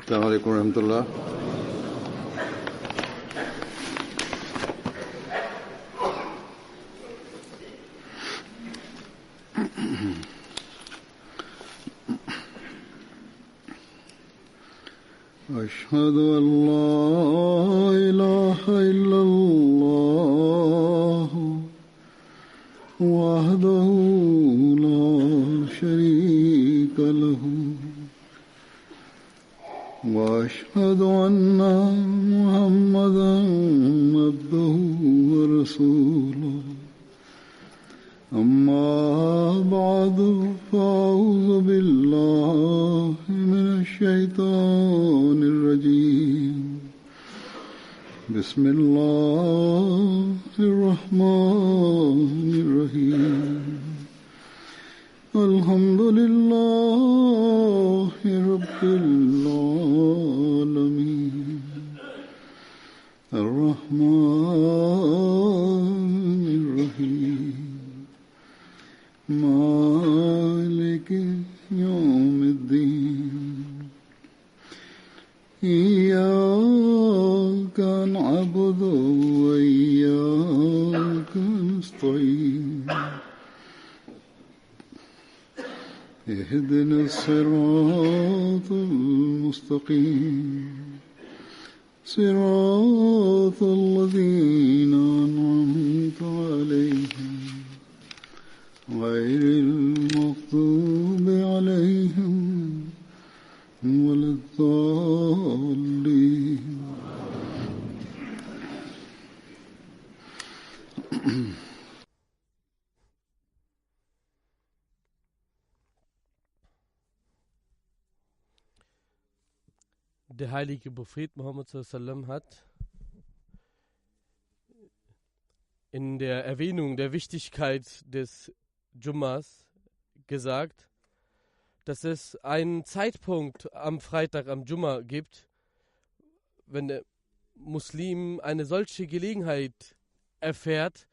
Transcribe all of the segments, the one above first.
السلام عليكم ورحمة الله. أشهد أن لا إله إلا الله وحده لا شريك له وأشهد أن محمدا عبده ورسوله أما بعد فأعوذ بالله من الشيطان الرجيم بسم الله الرحمن الرحيم الحمد لله رب العالمين الرحمن الرحيم مالك يوم الدين إياك نعبد وإياك نستعين اهدنا الصراط المستقيم صراط الذين أنعمت عليهم غير المغضوب عليهم ولا الضالين. Der heilige Prophet Muhammad sallam hat in der Erwähnung der Wichtigkeit des Jummas gesagt, dass es einen Zeitpunkt am Freitag, am Jumma gibt, wenn der Muslim eine solche Gelegenheit erfährt,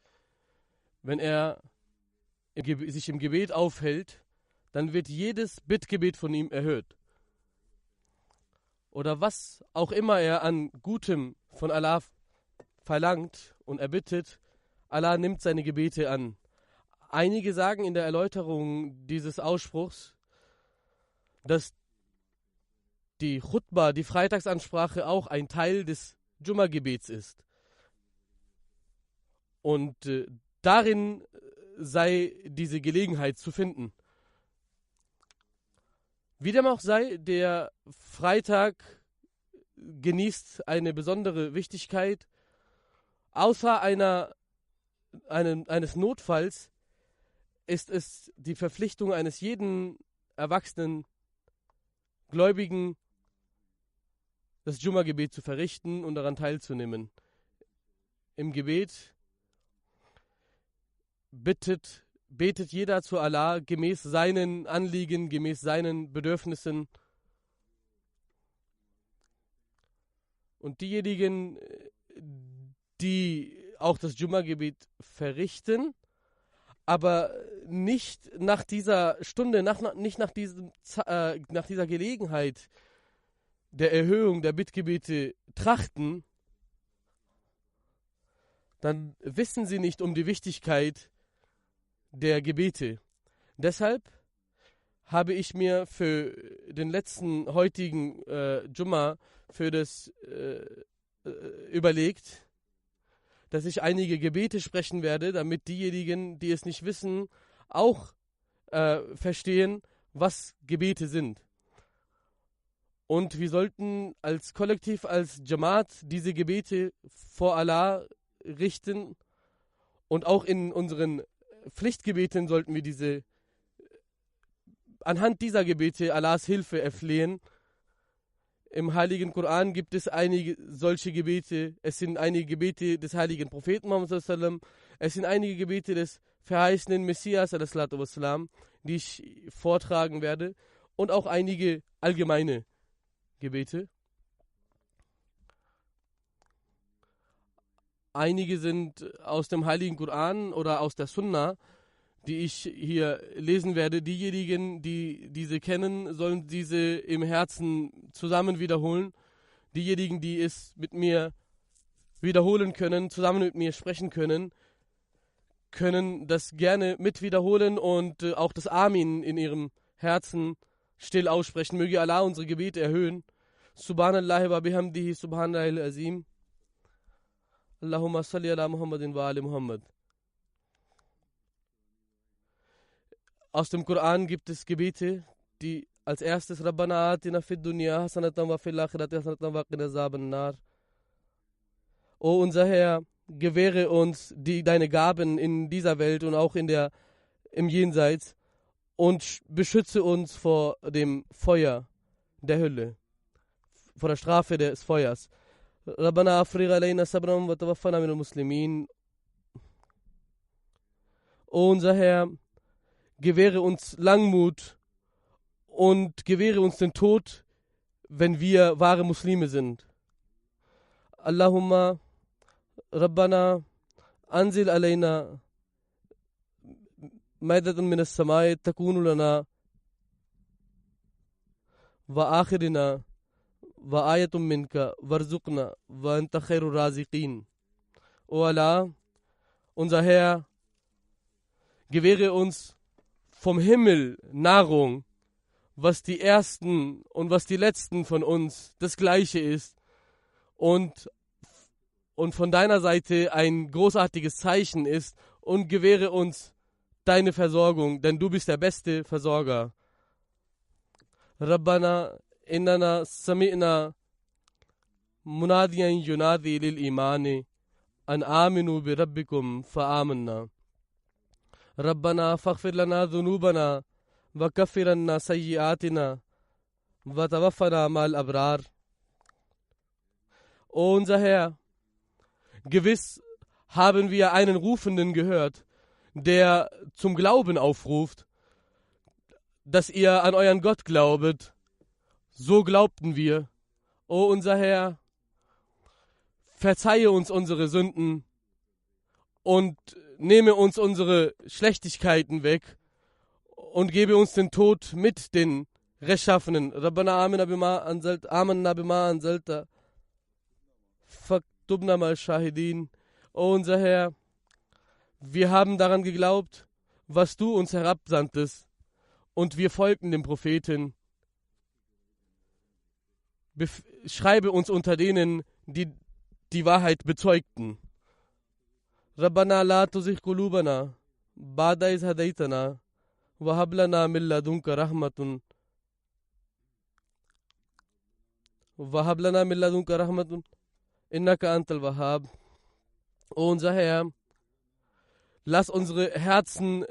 wenn er sich im Gebet aufhält, dann wird jedes Bittgebet von ihm erhört. Oder was auch immer er an Gutem von Allah verlangt und erbittet, Allah nimmt seine Gebete an. Einige sagen in der Erläuterung dieses Ausspruchs, dass die Khutbah, die Freitagsansprache, auch ein Teil des Jumma-Gebets ist. Und darin sei diese Gelegenheit zu finden. Wie dem auch sei, der Freitag genießt eine besondere Wichtigkeit. Außer eines Notfalls ist es die Verpflichtung eines jeden erwachsenen Gläubigen, das Jumma-Gebet zu verrichten und daran teilzunehmen. Im Gebet betet jeder zu Allah gemäß seinen Anliegen, gemäß seinen Bedürfnissen. Und diejenigen, die auch das Jumma-Gebet verrichten, aber nicht nach dieser Stunde, nicht nach dieser Gelegenheit der Erhöhung der Bittgebete trachten, dann wissen sie nicht um die Wichtigkeit der Gebete. Deshalb habe ich mir für den letzten heutigen Jumma überlegt, dass ich einige Gebete sprechen werde, damit diejenigen, die es nicht wissen, auch verstehen, was Gebete sind. Und wir sollten als Kollektiv, als Jamaat diese Gebete vor Allah richten und auch in unseren Pflichtgebeten sollten wir anhand dieser Gebete Allahs Hilfe erflehen. Im Heiligen Koran gibt es einige solche Gebete. Es sind einige Gebete des heiligen Propheten Muhammad sallam. Es sind einige Gebete des verheißenen Messias sallam, die ich vortragen werde. Und auch einige allgemeine Gebete. Einige sind aus dem Heiligen Koran oder aus der Sunna, die ich hier lesen werde. Diejenigen, die diese kennen, sollen diese im Herzen zusammen wiederholen. Diejenigen, die es mit mir wiederholen können, zusammen mit mir sprechen können, können das gerne mit wiederholen und auch das Amin in ihrem Herzen still aussprechen. Möge Allah unsere Gebete erhöhen. Subhanallah wa bihamdihi subhanallahil azim. Allahumma salli ala Muhammadin wa ali Muhammad. Aus dem Koran gibt es Gebete, die als erstes Rabbana atina fid dunya hasanatan wa fil akhirati hasanatan wa qina azaban nar. O unser Herr, gewähre uns deine Gaben in dieser Welt und auch im Jenseits und beschütze uns vor dem Feuer der Hölle, vor der Strafe des Feuers. Rabbana afrigh alayna sabran wa tawaffana minal muslimin. O unser Herr, gewähre uns Langmut und gewähre uns den Tod, wenn wir wahre Muslime sind. Allahumma Rabbana anzil alayna maidatan min as-samai takunu lana wa akhirina wa ayatun minka warzuqna wa anta khairur raziqin. O Allah, unser Herr, gewähre uns vom Himmel Nahrung, was die Ersten und was die Letzten von uns das Gleiche ist und von deiner Seite ein großartiges Zeichen ist, und gewähre uns deine Versorgung, denn du bist der beste Versorger. Rabbana innana sami'na munadiyan yunadi lil imani an aminu bi rabbikum fa amanna. Rabbana faghfir lana dhunubana wa kaffir anna sayyi'atina wa tawaffana ma'al abrar. O unser Herr, gewiss haben wir einen Rufenden gehört, der zum Glauben aufruft, dass ihr an euren Gott glaubet. So glaubten wir. O unser Herr, verzeihe uns unsere Sünden und nehme uns unsere Schlechtigkeiten weg und gebe uns den Tod mit den Rechtschaffenen. Rabbana amanna bima anzalta faktubna mal shahidin. O unser Herr, wir haben daran geglaubt, was du uns herabsandtest, und wir folgten dem Propheten. Schreibe uns unter denen, die die Wahrheit bezeugten. Rabbana la tuzigh qulubana ba'da iz hadaytana wa hab lana min ladunka rahmatun innaka antal wahhab. O unser Herr, lass unsere Herzen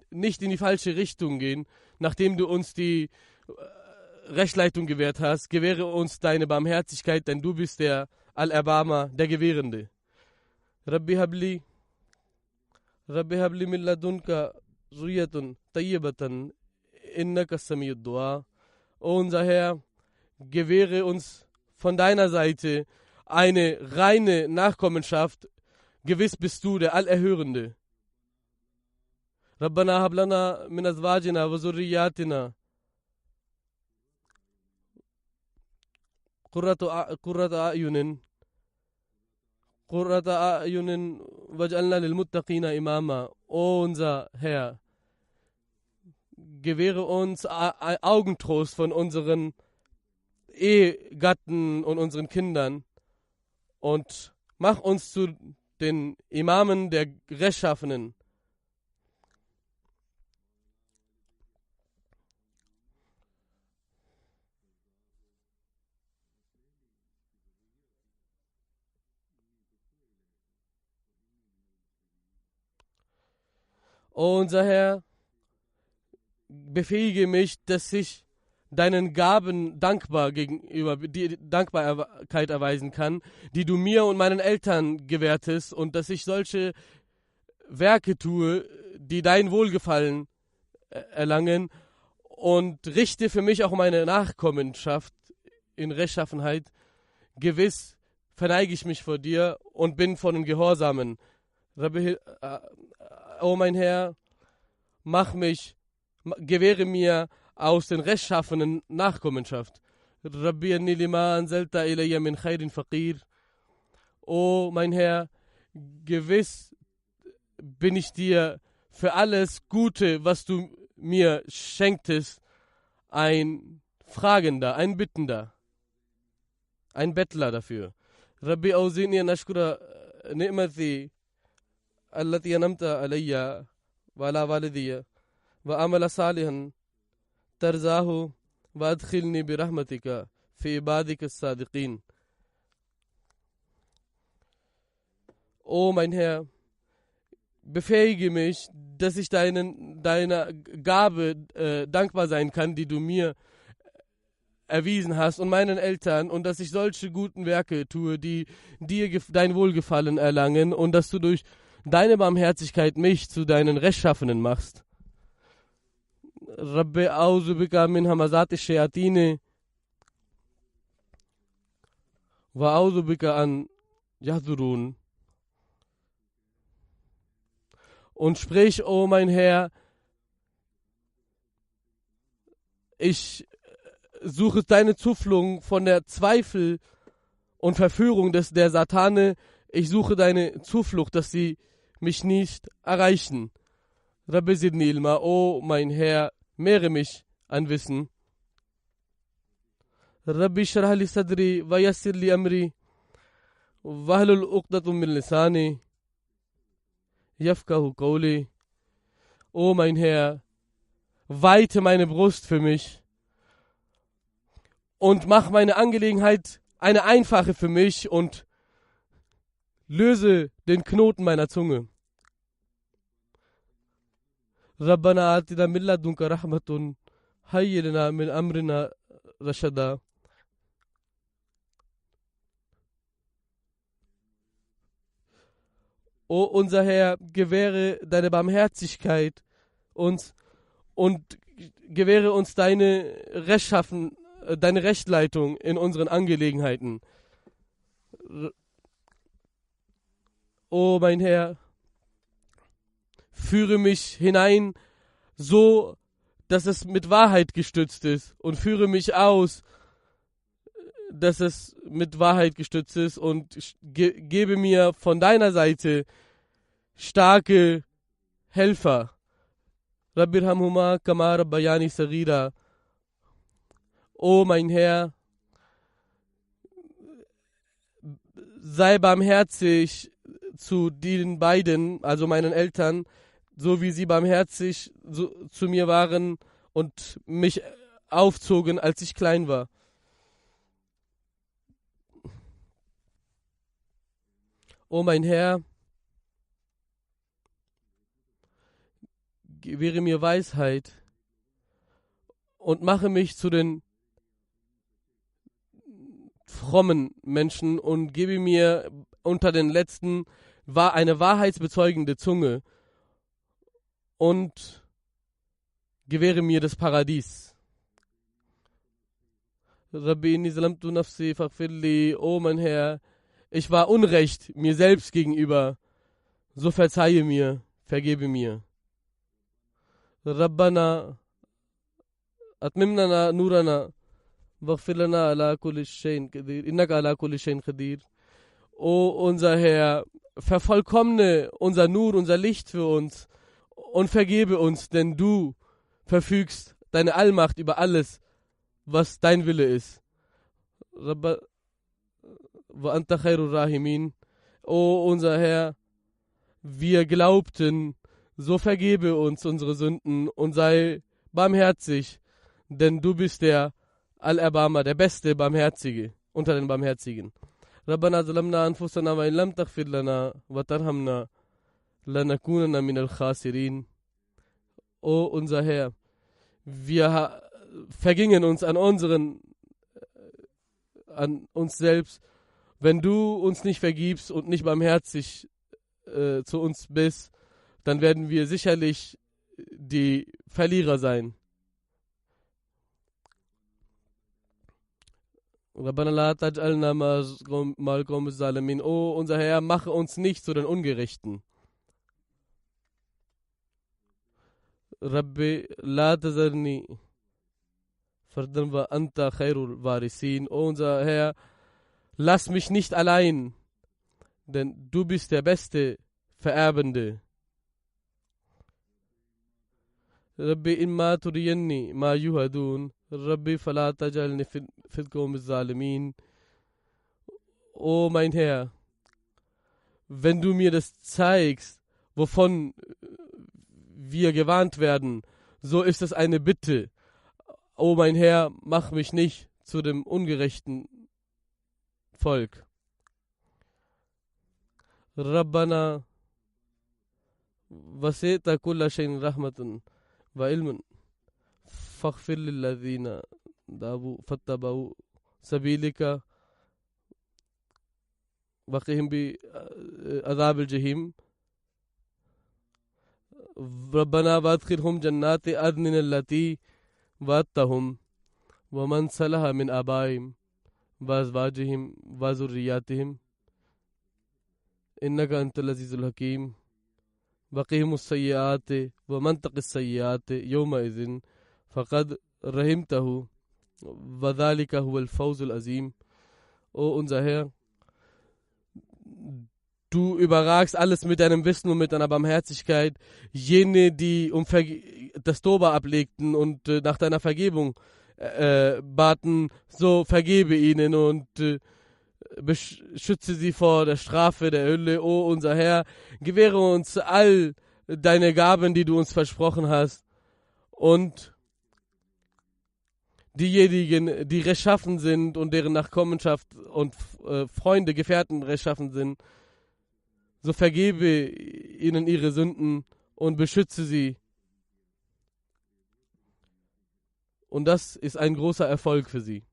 nicht in die falsche Richtung gehen, nachdem du uns die Rechtsleitung gewährt hast. Gewähre uns deine Barmherzigkeit, denn du bist der Al-Erbarmer, der Gewährende. Rabbi habli min ladunka zurriyatan tayyibatan innaka sami'ud du'a. O unser Herr, gewähre uns von deiner Seite eine reine Nachkommenschaft. Gewiss bist du der Allerhörende. Rabbana hab lana min azwajina wa zurriyatina qurrata a'yunin waj'alna lil muttaqina imama. O unser Herr, gewähre uns Augentrost von unseren Ehegatten und unseren Kindern und mach uns zu den Imamen der Rechtschaffenen. O unser Herr, befähige mich, dass ich deinen Gaben Dankbarkeit erweisen kann, die du mir und meinen Eltern gewährtest, und dass ich solche Werke tue, die dein Wohlgefallen erlangen, und richte für mich auch meine Nachkommenschaft in Rechtschaffenheit. Gewiss verneige ich mich vor dir und bin von den Gehorsamen. O mein Herr, gewähre mir aus den rechtschaffenen Nachkommenschaft. Rabbi anni lima anzalta ilayya min khairin faqir. O mein Herr, gewiss bin ich dir für alles Gute, was du mir schenktest, ein Fragender, ein Bittender, ein Bettler dafür. Rabbi awzini an ashkura ni'mati allati anamta alayya wa ala walidiyya wa amala salihan tarzahu wa adkhilni bi rahmatika fi ibadika as-sadiqin. O mein Herr, befähige mich, dass ich deiner Gabe dankbar sein kann, die du mir erwiesen hast und meinen Eltern, und dass ich solche guten Werke tue, die dir dein Wohlgefallen erlangen, und dass du durch deine Barmherzigkeit mich zu deinen Rechtschaffenen machst. Rabbi a'udhu bika min hamazati shayatine wa a'udhu bika an yahdurun. Und sprich, o mein Herr, ich suche deine Zuflucht von der Zweifel und Verführung der Satane. Ich suche deine Zuflucht, dass sie mich nicht erreichen. Rabbi Sidni Ilma, o mein Herr, mehre mich an Wissen. Rabbi shrah li sadri wa yassir li amri wahlul uqdatum min lisani yafqahu qawli. O mein Herr, weite meine Brust für mich und mach meine Angelegenheit eine einfache für mich und löse den Knoten meiner Zunge. Rabbana atina min ladunka rahmatun hayyi lana min amrina rashada. O unser Herr, gewähre deine Barmherzigkeit uns und gewähre uns deine Rechtleitung in unseren Angelegenheiten. O mein Herr, führe mich hinein, so dass es mit Wahrheit gestützt ist, und führe mich aus, dass es mit Wahrheit gestützt ist, und gebe mir von deiner Seite starke Helfer. Rabbirhamhuma kama rabbayani saghira. O mein Herr, sei barmherzig zu den beiden, also meinen Eltern, so wie sie barmherzig zu mir waren und mich aufzogen, als ich klein war. O mein Herr, gewähre mir Weisheit und mache mich zu den frommen Menschen und gebe mir unter den Letzten eine wahrheitsbezeugende Zunge und gewähre mir das Paradies. Rabbi inni zalamtu nafsi faghfirli. O mein Herr, ich war unrecht mir selbst gegenüber, so verzeihe mir, vergebe mir. Rabbana atmim lana nurana waghfir lana ala kulli shay'in qadir innaka ala kulli shay'in qadir. O unser Herr, vervollkommne unser Nur, unser Licht für uns und vergebe uns, denn du verfügst deine Allmacht über alles, was dein Wille ist. Rabba wa anta khairur rahimin. O unser Herr, wir glaubten, so vergebe uns unsere Sünden und sei barmherzig, denn du bist der Allerbarmer, der beste Barmherzige unter den Barmherzigen. Rabbana zalamna anfusana wa in lam taghfir lana wa tarhamna lanakunanna minal khasirin. O unser Herr, wir vergingen uns an uns selbst. Wenn du uns nicht vergibst und nicht barmherzig zu uns bist, dann werden wir sicherlich die Verlierer sein. Rabbana la taj'alna ma'al qawmiz zalimin. O unser Herr, mache uns nicht zu den Ungerechten. Rabbi la tazarni Verdammt war Anta Khairul Warisin. O unser Herr, lass mich nicht allein, denn du bist der beste Vererbende. Rabbi imma turiyanni ma yuhadun. Rabbi fala tajalni fil qawmi zalimin. O mein Herr, wenn du mir das zeigst, wovon wir gewarnt werden, so ist es eine Bitte. O mein Herr, mach mich nicht zu dem ungerechten Volk. Rabbana wasita kulla shayin rahmatan wa ilman faghfir lil ladhina tabu fattabau sabilika waqihim bi adhab al jahim. Rabbana wadkhilhum jannati adnin allati واتهم ومن صلح من آبائهم وأزواجهم وذرياتهم إنك أنت العزيز الحكيم وقهم السيئات ومن تق السيئات يومئذ فقد رحمته وذلك هو الفوز العظيم. O unser Herr, du überragst alles mit deinem Wissen und mit deiner Barmherzigkeit. Jene, die das Toba ablegten und nach deiner Vergebung baten, so vergebe ihnen und beschütze sie vor der Strafe der Hölle. O unser Herr, gewähre uns all deine Gaben, die du uns versprochen hast. Und diejenigen, die rechtschaffen sind und deren Nachkommenschaft und Freunde, Gefährten rechtschaffen sind, so vergebe ihnen ihre Sünden und beschütze sie. Und das ist ein großer Erfolg für sie.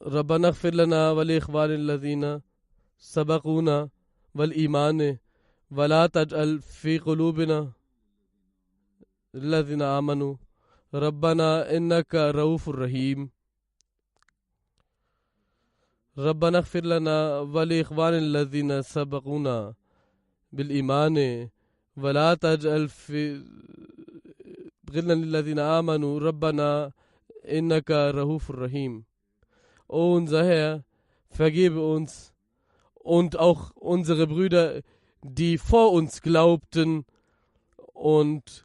Rabbana ighfir lana wa li ikhwanina alladhina sabaquna wal imani wa la taj'al fi qulubina alladhina amanu Rabbana innaka raufur rahim. ربنا اغفر لنا ولإخواننا الذين سبقونا بالإيمان ولا تجعل في غلا للذين آمنوا ربنا إنك رؤوف رحيم. O unser Herr, vergebe uns und auch unsere Brüder, die vor uns glaubten, und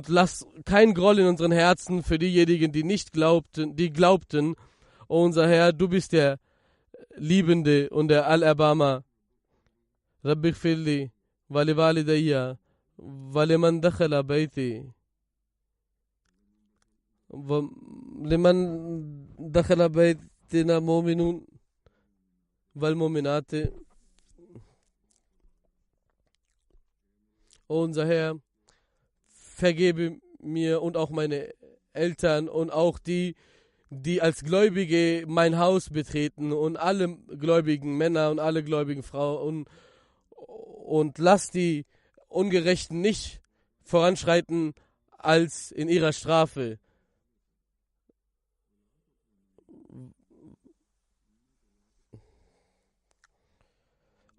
lass kein Groll in unseren Herzen für diejenigen, die nicht glaubten, O unser Herr, du bist der Liebende und der Allerbarmer. Rabbi ighfirli wa li walidayya wa liman dakhala bayti wa liman dakhala baytina mu'minun wal mu'minati. O unser Herr, vergebe mir und auch meine Eltern und auch die als Gläubige mein Haus betreten, und alle gläubigen Männer und alle gläubigen Frauen, und lass die Ungerechten nicht voranschreiten als in ihrer Strafe.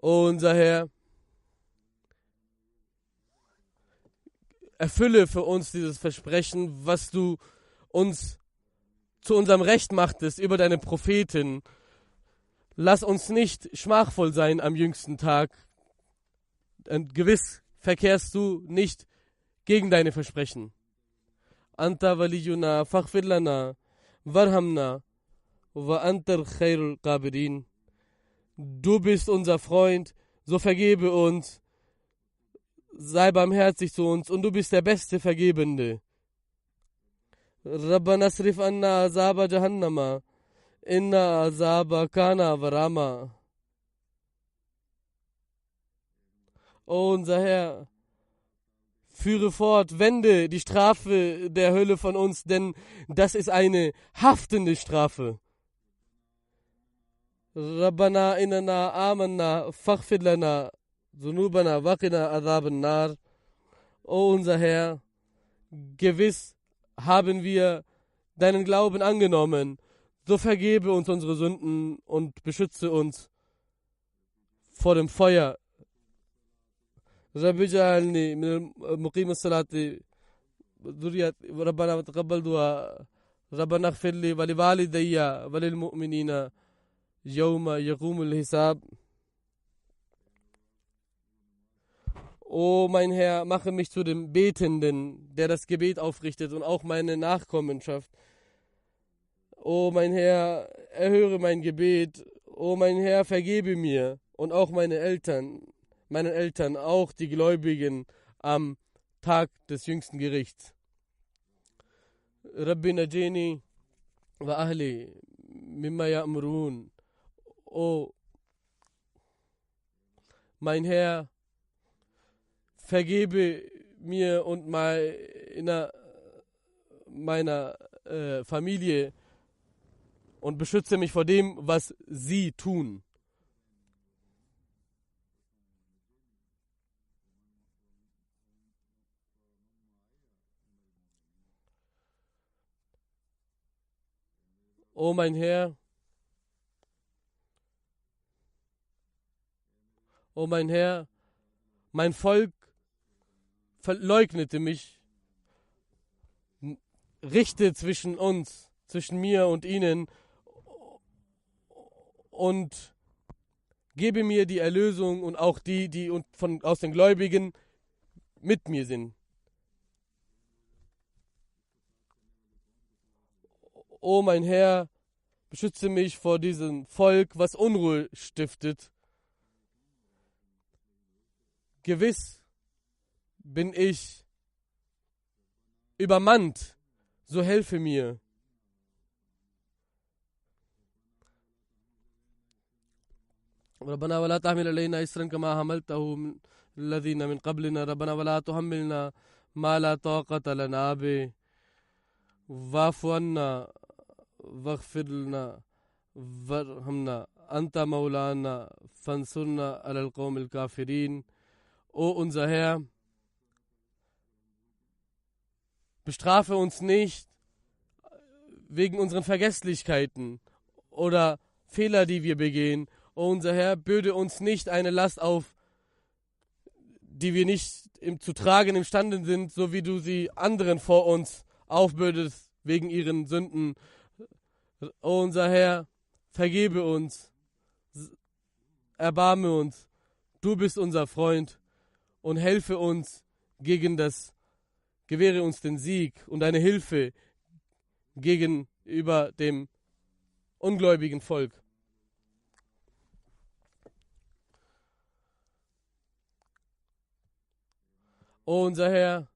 O unser Herr, erfülle für uns dieses Versprechen, was du uns zu unserem Recht machtest über deine Propheten. Lass uns nicht schmachvoll sein am jüngsten Tag. Und gewiss verkehrst du nicht gegen deine Versprechen. Anta waliyuna faghfir lana warhamna wa anta khairul qabirin. Du bist unser Freund, so vergebe uns, sei barmherzig zu uns, und du bist der beste Vergebende. Rabbana asrif anna azaba jahannama inna azaba kana varama. O unser Herr, führe fort, wende die Strafe der Hölle von uns, denn das ist eine haftende Strafe. Rabbana innana amanna faghfir lana dhunubana waqina adhaban nar. O unser Herr, gewiss haben wir deinen Glauben angenommen, so vergebe uns unsere Sünden und beschütze uns vor dem Feuer رب اجعلني من مقيم الصلاة ذرية ربنا وتقبل دعاء ربنا اغفر لي ولوالدي وللمؤمنين يوم يقوم الحساب. O mein Herr, mache mich zu dem Betenden, der das Gebet aufrichtet und auch meine Nachkommenschaft. O mein Herr, erhöre mein Gebet. O mein Herr, vergebe mir und auch meinen Eltern, auch die Gläubigen am Tag des jüngsten Gerichts. Rabbi najini wa ahli mimma ya'murun. O mein Herr, vergebe mir und meiner Familie und beschütze mich vor dem, was sie tun. O mein Herr, mein Volk verleugnete mich, richte zwischen mir und ihnen und gebe mir die Erlösung und auch die aus den Gläubigen mit mir sind. O mein Herr, beschütze mich vor diesem Volk, was Unruhe stiftet. Gewiss bin ich übermannt, so helfe mir. ربنا ولا تحمل علينا إصرا كما حملته من الذين من قبلنا ربنا ولا تحملنا ما لا طاقة لنا به واعف عنا واغفر لنا وارحمنا أنت مولانا فانصرنا على القوم الكافرين. O unser Herr, bestrafe uns nicht wegen unseren Vergesslichkeiten oder Fehler, die wir begehen. O unser Herr, bürde uns nicht eine Last auf, die wir nicht zu tragen imstande sind, so wie du sie anderen vor uns aufbürdest wegen ihren Sünden. O unser Herr, vergebe uns, erbarme uns, du bist unser Freund und helfe uns gewähre uns den Sieg und deine Hilfe gegenüber dem ungläubigen Volk. O unser Herr,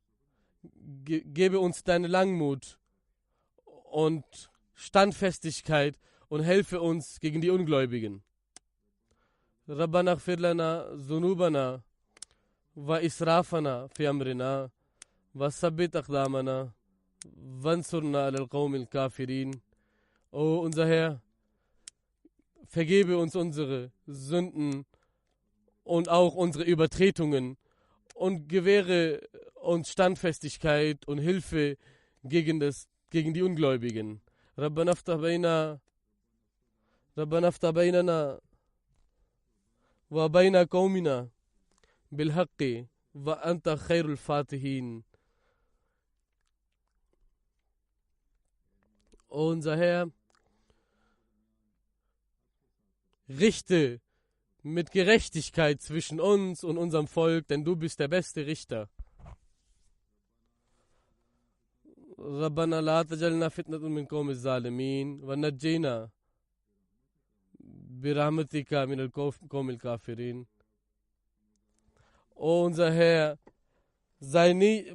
gebe uns deine Langmut und Standfestigkeit und helfe uns gegen die Ungläubigen. Rabbana ighfir lana dhunubana wa israfana fi amrina wa thabbit aqdamana wansurna ala alqawmil kafirin. O unser Herr, vergebe uns unsere Sünden und auch unsere Übertretungen und gewähre uns Standfestigkeit und Hilfe gegen die Ungläubigen. Rabbana aftah baynana wa bayna qawmina bil haqqi wa anta khairul fatihin. O unser Herr, richte mit Gerechtigkeit zwischen uns und unserem Volk, denn du bist der beste Richter. Rabbana la tajalna fitnatun min qawmiz zalimin wa najjina bi rahmatika min al-qawmil kafirin. O unser Herr,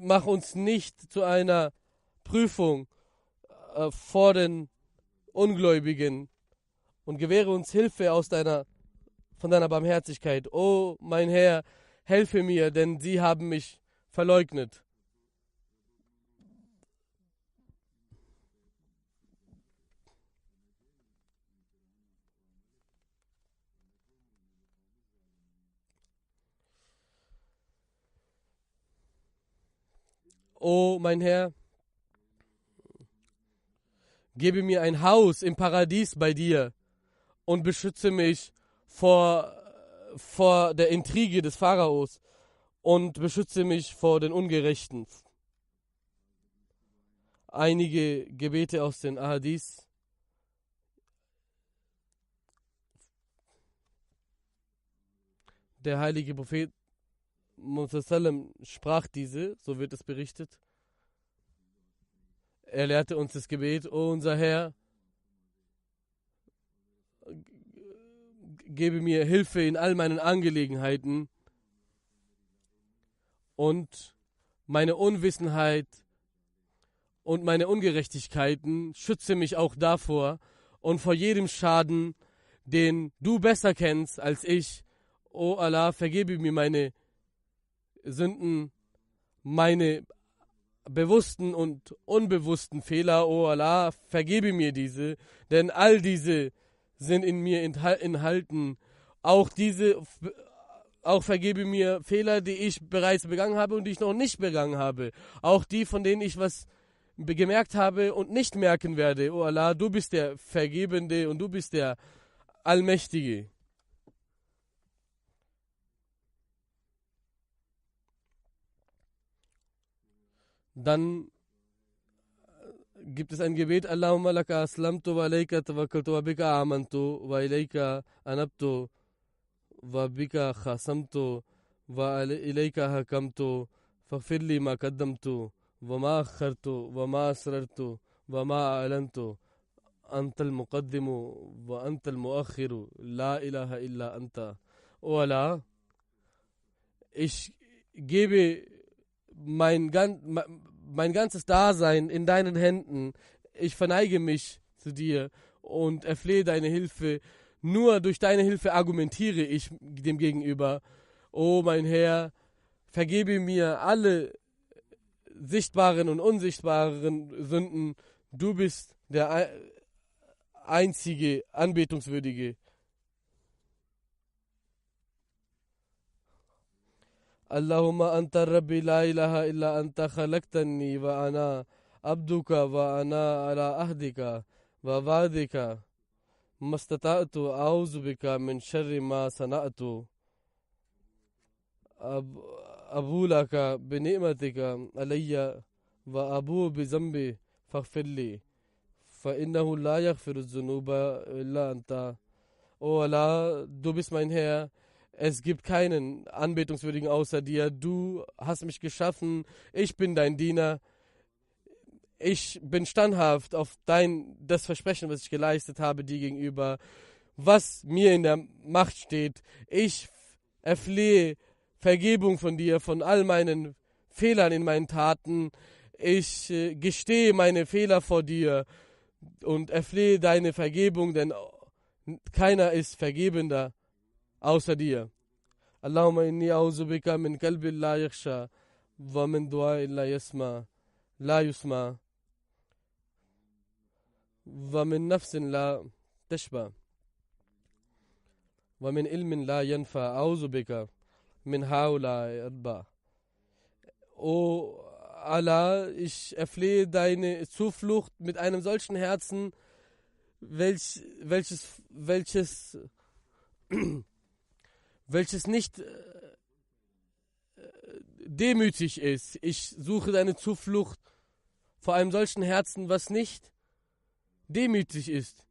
mach uns nicht zu einer Prüfung vor den Ungläubigen und gewähre uns Hilfe von deiner Barmherzigkeit. O mein Herr, helfe mir, denn sie haben mich verleugnet. O mein Herr, gebe mir ein Haus im Paradies bei dir und beschütze mich vor der Intrige des Pharaos und beschütze mich vor den Ungerechten. Einige Gebete aus den Ahadith. Der heilige Prophet Muhammad sprach diese, so wird es berichtet. Er lehrte uns das Gebet: O unser Herr, gebe mir Hilfe in all meinen Angelegenheiten und meine Unwissenheit und meine Ungerechtigkeiten schütze mich auch davor und vor jedem Schaden, den du besser kennst als ich. O Allah, vergebe mir meine Sünden, meine bewussten und unbewussten Fehler. O Allah, vergebe mir diese, denn all diese sind in mir enthalten. Auch vergebe mir Fehler, die ich bereits begangen habe und die ich noch nicht begangen habe. Auch die, von denen ich was gemerkt habe und nicht merken werde. O Allah, du bist der Vergebende und du bist der Allmächtige. Dann gibt es ein Gebet: Allahumma laka aslamtu wa alayka tawakkaltu wa bika amantu wa ilayka anabtu wa bika khasamtu wa ilayka hakamtu faghfir li ma qaddamtu wa ma akhartu wa ma asrartu wa ma a'lantu anta al-muqaddimu wa anta al-muakhiru la ilaha illa anta. O Allah, ich gebe mein ganzes Dasein in deinen Händen. Ich verneige mich zu dir und erflehe deine Hilfe. Nur durch deine Hilfe argumentiere ich dem Gegenüber. O mein Herr, vergebe mir alle sichtbaren und unsichtbaren Sünden. Du bist der einzige Anbetungswürdige. Allahumma anta Rabbi la ilaha illa anta khalaqtani wa ana abduka wa ana ala ahdika wa wa'dika mastata'tu a'udhu bika min sharri ma sana'tu abu laka bi ni'matika alayya wa abu bi zambi faghfir li fa innahu la yaghfiru dhunuba illa anta. O Allah, du bist mein Herr. Es gibt keinen Anbetungswürdigen außer dir. Du hast mich geschaffen. Ich bin dein Diener. Ich bin standhaft auf das Versprechen, was ich geleistet habe dir gegenüber, was mir in der Macht steht. Ich erflehe Vergebung von dir, von all meinen Fehlern in meinen Taten. Ich gestehe meine Fehler vor dir und erflehe deine Vergebung, denn keiner ist vergebender außer dir. Allahumma inni a'udhu bika min qalbin la yakhsha wa min du'a'in la yusma wa min nafsin la tashba wa min ilmin la yanfa. A'udhu bika min haula arba. O Allah, ich erflehe deine Zuflucht mit einem solchen Herzen, welches nicht demütig ist. Ich suche deine Zuflucht vor einem solchen Herzen, was nicht demütig ist.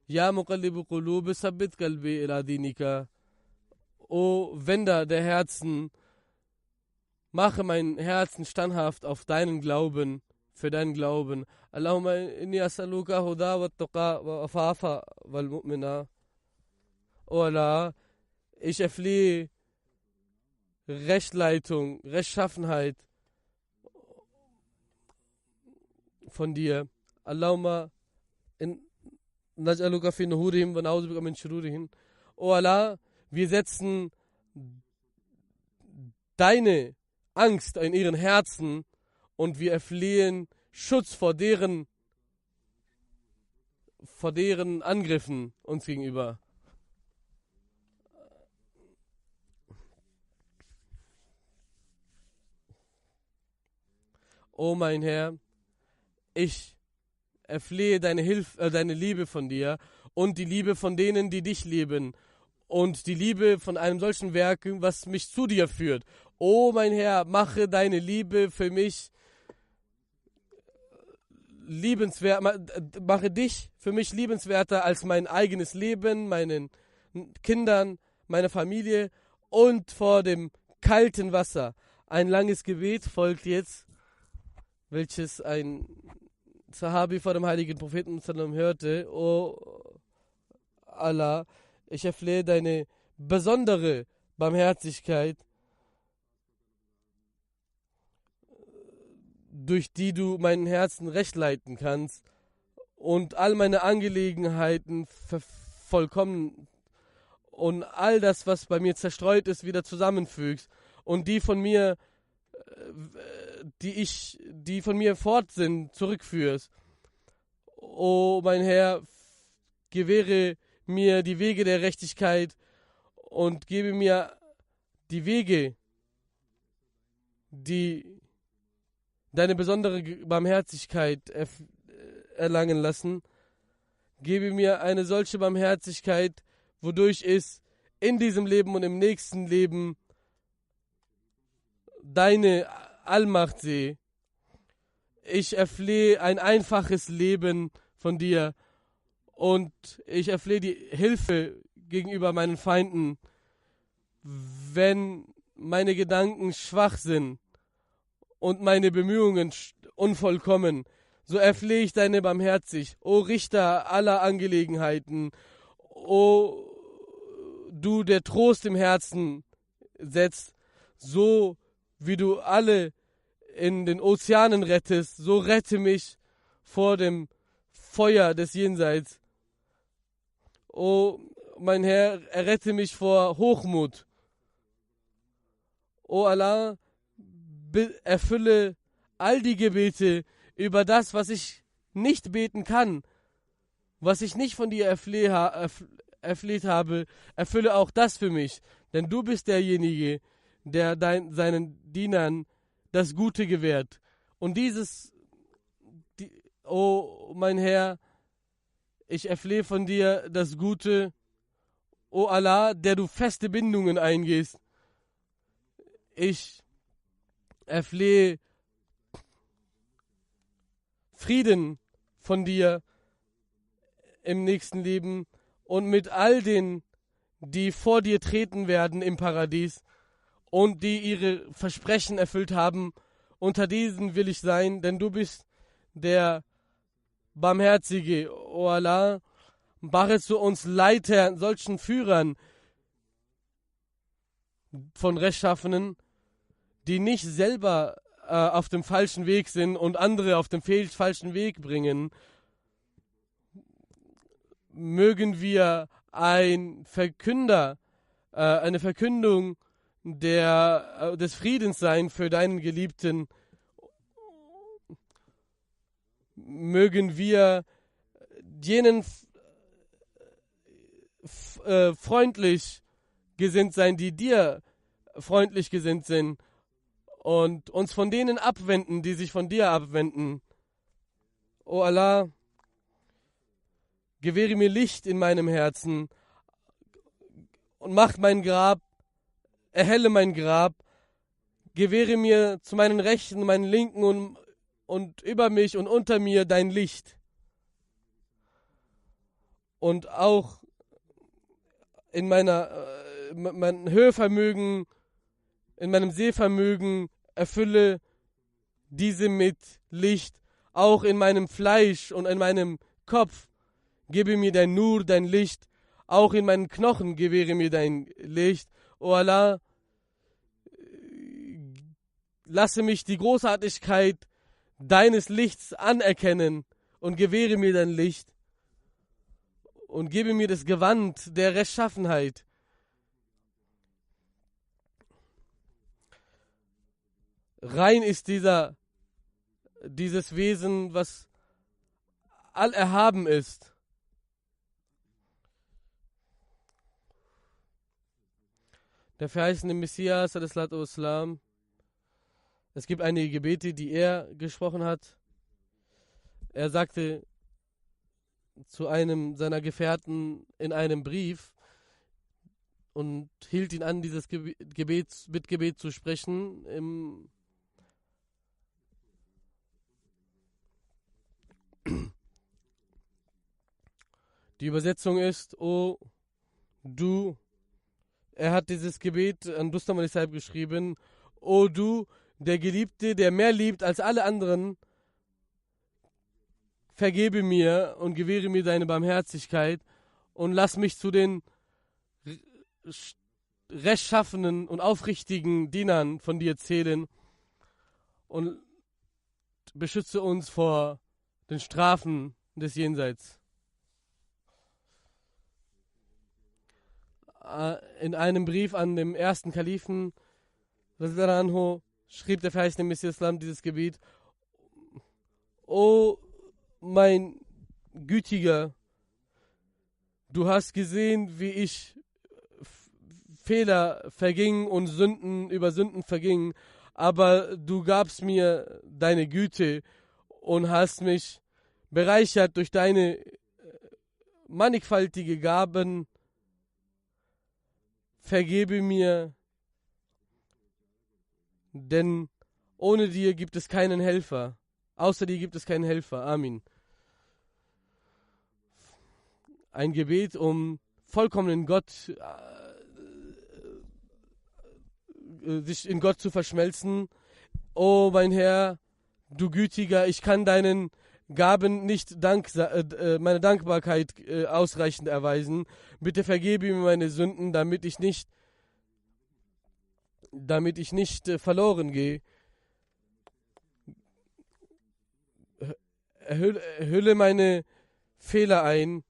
Ya muqallibu qulubi sabbit qalbi ila dinika. O Wender der Herzen, mache mein Herzen standhaft auf deinen Glauben, für deinen Glauben. Allahumma inni as'aluka huda wa tuqa wa afafa wal mu'mina. O Allah, ich erflehe Rechtleitung, Rechtschaffenheit von dir. Allahumma naj'aluka fi nuhurihim wa na'udhu bika min shururihim. O Allah, wir setzen deine Angst in ihren Herzen und wir erflehen Schutz vor deren Angriffen uns gegenüber. O mein Herr, ich erflehe deine Liebe von dir und die Liebe von denen, die dich lieben. und die Liebe von einem solchen Werk, was mich zu dir führt. O mein Herr, mache deine Liebe für mich liebenswert, mache dich für mich liebenswerter als mein eigenes Leben, meinen Kindern, meine Familie und vor dem kalten Wasser. Ein langes Gebet folgt jetzt, welches ein Sahabi vor dem heiligen Propheten sallam hörte. O Allah, ich erflehe deine besondere Barmherzigkeit, durch die du meinen Herzen recht leiten kannst und all meine Angelegenheiten vollkommen und all das, was bei mir zerstreut ist, wieder zusammenfügst und die von mir, die von mir fort sind, zurückführst. O mein Herr, gewähre mir die Wege der Gerechtigkeit und gebe mir die Wege, die deine besondere Barmherzigkeit erlangen lassen. Gebe mir eine solche Barmherzigkeit, wodurch es in diesem Leben und im nächsten Leben deine Allmacht sehe. Ich erflehe ein einfaches Leben von dir und ich erflehe die Hilfe gegenüber meinen Feinden, wenn meine Gedanken schwach sind und meine Bemühungen unvollkommen, so erflehe ich deine Barmherzigkeit, o Richter aller Angelegenheiten, o du, der Trost im Herzen setzt, so wie du alle in den Ozeanen rettest, so rette mich vor dem Feuer des Jenseits. O mein Herr, errette mich vor Hochmut. O Allah, erfülle all die Gebete über das, was ich nicht beten kann, was ich nicht von dir erfleht habe, erfülle auch das für mich, denn du bist derjenige, der seinen Dienern das Gute gewährt. Und o mein Herr, ich erflehe von dir das Gute, o Allah, der du feste Bindungen eingehst. Ich erflehe Frieden von dir im nächsten Leben und mit all denen, die vor dir treten werden im Paradies und die ihre Versprechen erfüllt haben. Unter diesen will ich sein, denn du bist der Barmherzige. O Allah, mache zu uns Leitern, solchen Führern von Rechtschaffenen, die nicht selber auf dem falschen Weg sind und andere auf dem falschen Weg bringen. Mögen wir eine Verkündung des Friedens sein für deinen Geliebten. Mögen wir jenen freundlich gesinnt sein, die dir freundlich gesinnt sind, und uns von denen abwenden, die sich von dir abwenden. O Allah, gewähre mir Licht in meinem Herzen und mach mein Grab, erhelle mein Grab, gewähre mir zu meinen Rechten, meinen Linken und über mich und unter mir dein Licht. Und auch in meinem Hörvermögen, in meinem Sehvermögen erfülle diese mit Licht, auch in meinem Fleisch und in meinem Kopf. Gebe mir dein Nur, dein Licht, auch in meinen Knochen gewähre mir dein Licht. O Allah, lasse mich die Großartigkeit deines Lichts anerkennen und gewähre mir dein Licht und gebe mir das Gewand der Rechtschaffenheit. Rein ist dieses Wesen, was allerhaben ist. Der verheißene Messias, sallallahu Islam. Es gibt einige Gebete, die er gesprochen hat. Er sagte zu einem seiner Gefährten in einem Brief, und hielt ihn an, dieses Bittgebet zu sprechen. Die Übersetzung ist, O du, er hat dieses Gebet an Rustam a.s. geschrieben, O du, der Geliebte, der mehr liebt als alle anderen, vergebe mir und gewähre mir deine Barmherzigkeit und lass mich zu den rechtschaffenen und aufrichtigen Dienern von dir zählen und beschütze uns vor den Strafen des Jenseits. In einem Brief an den ersten Kalifen schrieb der verheißene Messias Islam dieses Gebet: O mein Gütiger, du hast gesehen, wie ich Fehler verging und Sünden über Sünden verging, aber du gabst mir deine Güte und hast mich bereichert durch deine mannigfaltige Gaben. Vergebe mir, denn ohne dir gibt es keinen Helfer. Außer dir gibt es keinen Helfer. Amin. Ein Gebet, um vollkommenen Gott, sich in Gott zu verschmelzen. O mein Herr, du Gütiger, ich kann deinen Gaben nicht meine Dankbarkeit ausreichend erweisen. Bitte vergebe mir meine Sünden, damit ich nicht verloren gehe. Hülle meine Fehler ein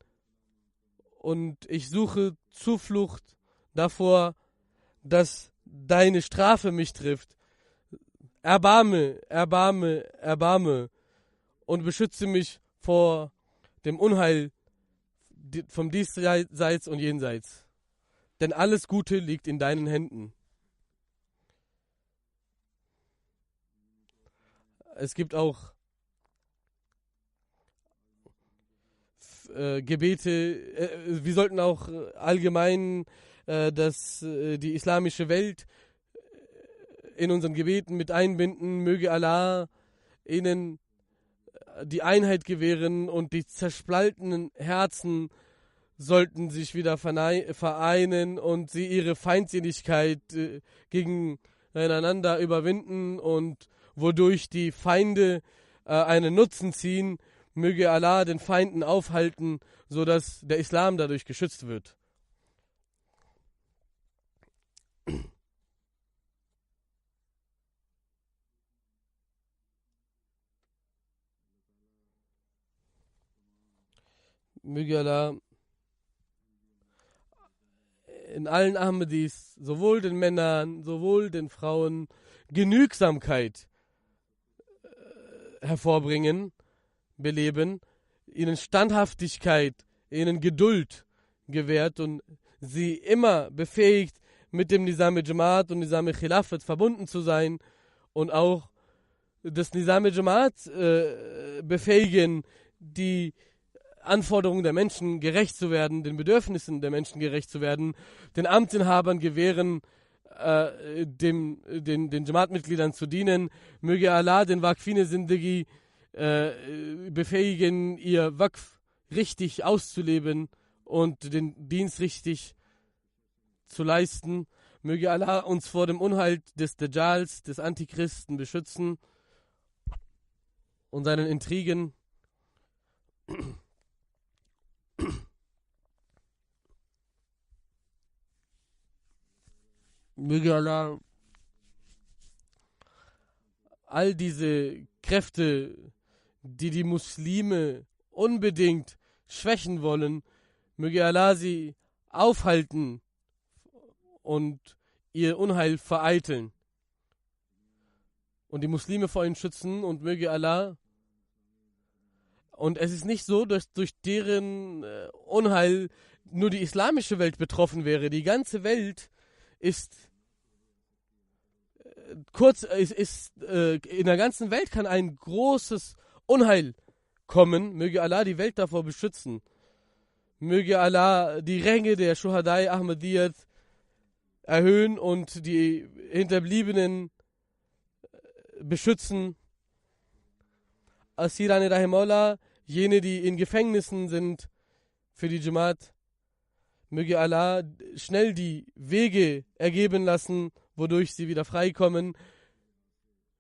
und ich suche Zuflucht davor, dass deine Strafe mich trifft. Erbarme, erbarme, erbarme und beschütze mich vor dem Unheil vom Diesseits und Jenseits. Denn alles Gute liegt in deinen Händen. Es gibt auch Gebete, wir sollten auch allgemein die islamische Welt in unseren Gebeten mit einbinden. Möge Allah ihnen die Einheit gewähren und die zerspaltenen Herzen sollten sich wieder vereinen und sie ihre Feindseligkeit gegeneinander überwinden und wodurch die Feinde einen Nutzen ziehen. Möge Allah den Feinden aufhalten, sodass der Islam dadurch geschützt wird. Möge Allah in allen Ahmadis, sowohl den Männern, sowohl den Frauen, Genügsamkeit hervorbringen, beleben, ihnen Standhaftigkeit, ihnen Geduld gewährt und sie immer befähigt, mit dem Nizam-e Jamaat und Nizam-e Khilafat verbunden zu sein und auch das Nizam-e Jamaat befähigen, die Anforderungen der Menschen gerecht zu werden, den Bedürfnissen der Menschen gerecht zu werden, den Amtsinhabern gewähren, den Jamaat-Mitgliedern zu dienen. Möge Allah den Waqfine Zindagi befähigen, ihr Waqf richtig auszuleben und den Dienst richtig zu leisten. Möge Allah uns vor dem Unheil des Dajjals, des Antichristen beschützen und seinen Intrigen. Möge Allah all diese Kräfte, die Muslime unbedingt schwächen wollen, möge Allah sie aufhalten und ihr Unheil vereiteln und die Muslime vor ihnen schützen und möge Allah. Und es ist nicht so, dass durch deren Unheil nur die islamische Welt betroffen wäre. Die ganze Welt ist in der ganzen Welt kann ein großes Unheil kommen. Möge Allah die Welt davor beschützen. Möge Allah die Ränge der Shuhadai Ahmadiyyat erhöhen und die Hinterbliebenen beschützen. Asirane Rahimullah, jene, die in Gefängnissen sind für die Jamaat, möge Allah schnell die Wege ergeben lassen, wodurch sie wieder freikommen.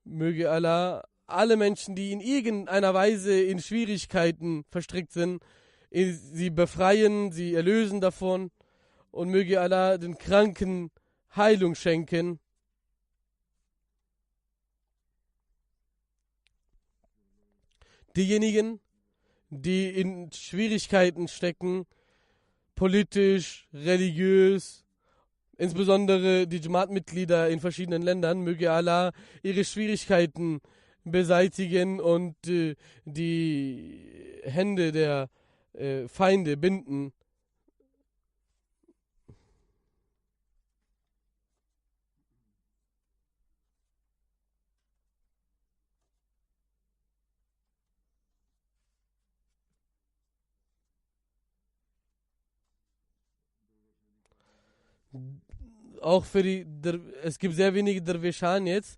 Möge Allah alle Menschen, die in irgendeiner Weise in Schwierigkeiten verstrickt sind, sie befreien, sie erlösen davon. Und möge Allah den Kranken Heilung schenken. Diejenigen, die in Schwierigkeiten stecken, politisch, religiös, insbesondere die Jamaat-Mitglieder in verschiedenen Ländern, möge Allah ihre Schwierigkeiten beseitigen und die Hände der Feinde binden. Auch es gibt sehr wenige Derwishan jetzt,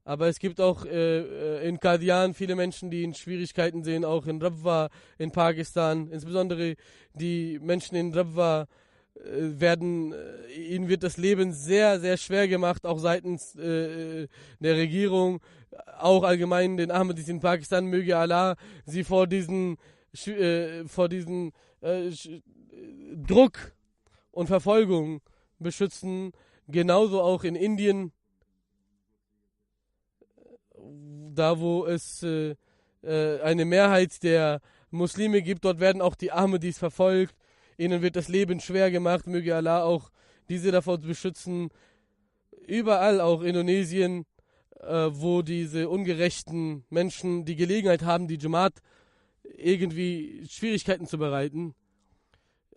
aber es gibt auch in Qadian viele Menschen, die in Schwierigkeiten sehen, auch in Rabwa in Pakistan. Insbesondere die Menschen in Rabwa ihnen wird das Leben sehr, sehr schwer gemacht, auch seitens der Regierung, auch allgemein den Ahmadis in Pakistan. Möge Allah sie vor diesen Druck und Verfolgung beschützen, genauso auch in Indien, da wo es eine Mehrheit der Muslime gibt, dort werden auch die Ahmadis verfolgt, ihnen wird das Leben schwer gemacht, möge Allah auch diese davor beschützen. Überall, auch Indonesien, wo diese ungerechten Menschen die Gelegenheit haben, die Jamaat irgendwie Schwierigkeiten zu bereiten.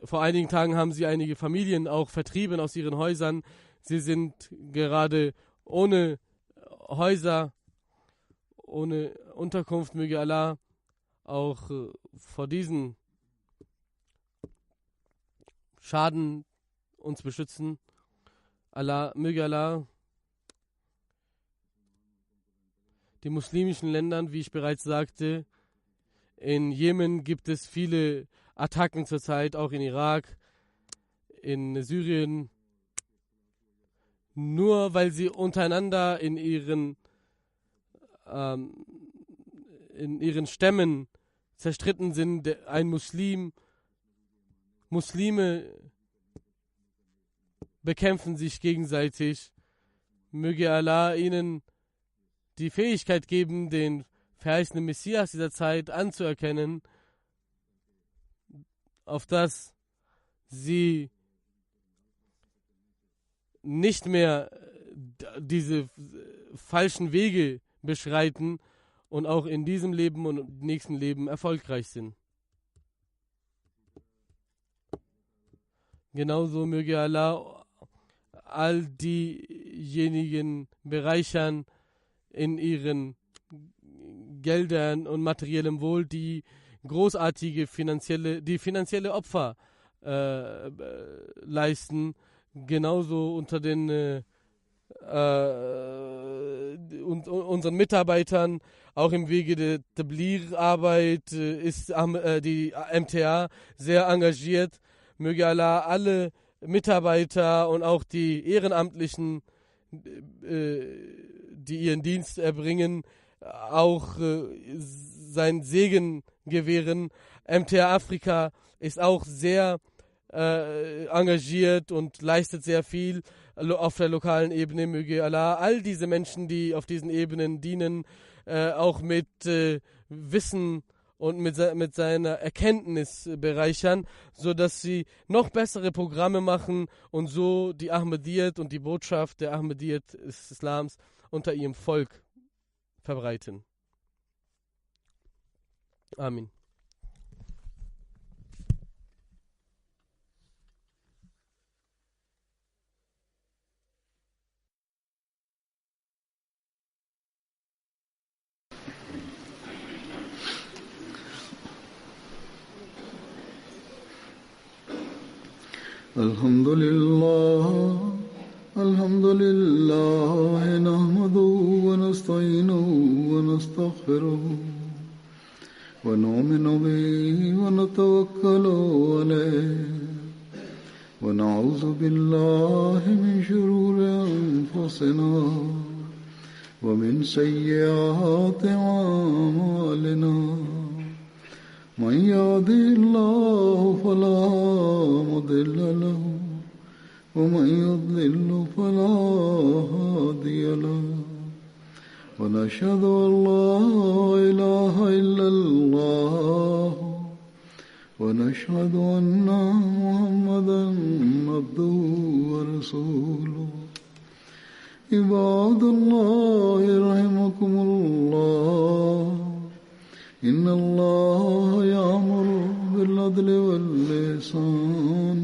Vor einigen Tagen haben sie einige Familien auch vertrieben aus ihren Häusern. Sie sind gerade ohne Häuser, ohne Unterkunft. Möge Allah auch vor diesen Schaden uns beschützen. Möge Allah die muslimischen Ländern, wie ich bereits sagte, in Jemen gibt es viele Attacken zurzeit, auch in Irak, in Syrien. Nur weil sie untereinander in ihren Stämmen zerstritten sind, Muslime bekämpfen sich gegenseitig. Möge Allah ihnen die Fähigkeit geben, den verheißenen Messias dieser Zeit anzuerkennen, auf dass sie nicht mehr diese falschen Wege beschreiten und auch in diesem Leben und im nächsten Leben erfolgreich sind. Genauso möge Allah all diejenigen bereichern in ihren Geldern und materiellem Wohl, die großartige finanzielle Opfer leisten, genauso unter den unseren Mitarbeitern, auch im Wege der Tabligh-Arbeit ist die MTA sehr engagiert. Möge Allah alle Mitarbeiter und auch die Ehrenamtlichen, die ihren Dienst erbringen, auch seinen Segen gewähren. MTA Afrika ist auch sehr engagiert und leistet sehr viel auf der lokalen Ebene. Möge Allah all diese Menschen, die auf diesen Ebenen dienen, auch mit Wissen und mit seiner Erkenntnis bereichern, sodass sie noch bessere Programme machen und so die Ahmadiyyat und die Botschaft der Ahmadiyyat des Islams unter ihrem Volk verbreiten. Amin. الحمد لله الحمد لله نحمده ونستعينه ونستغفره ونؤمن به ونتوكل عليه ونعوذ بالله من شرور أنفسنا ومن سيئات أعمالنا من يهده الله فلا مضل له ومن يضلل فلا هادي له ونشهد أن لا إله إلا الله ونشهد أن محمدا عبده ورسوله عباد الله رحمكم الله إن الله يأمر بالعدل والإحسان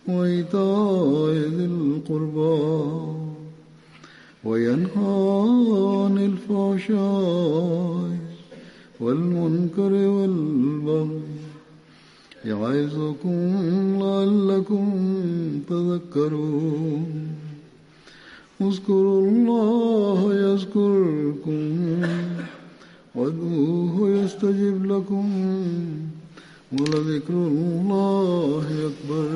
وإيتاء ذي القربى وينهى عن الفحشاء والمنكر والبغي يعظكم لعلكم تذكرون اذكروا الله يذكركم وادعوه يستجب لكم ولذكر الله أكبر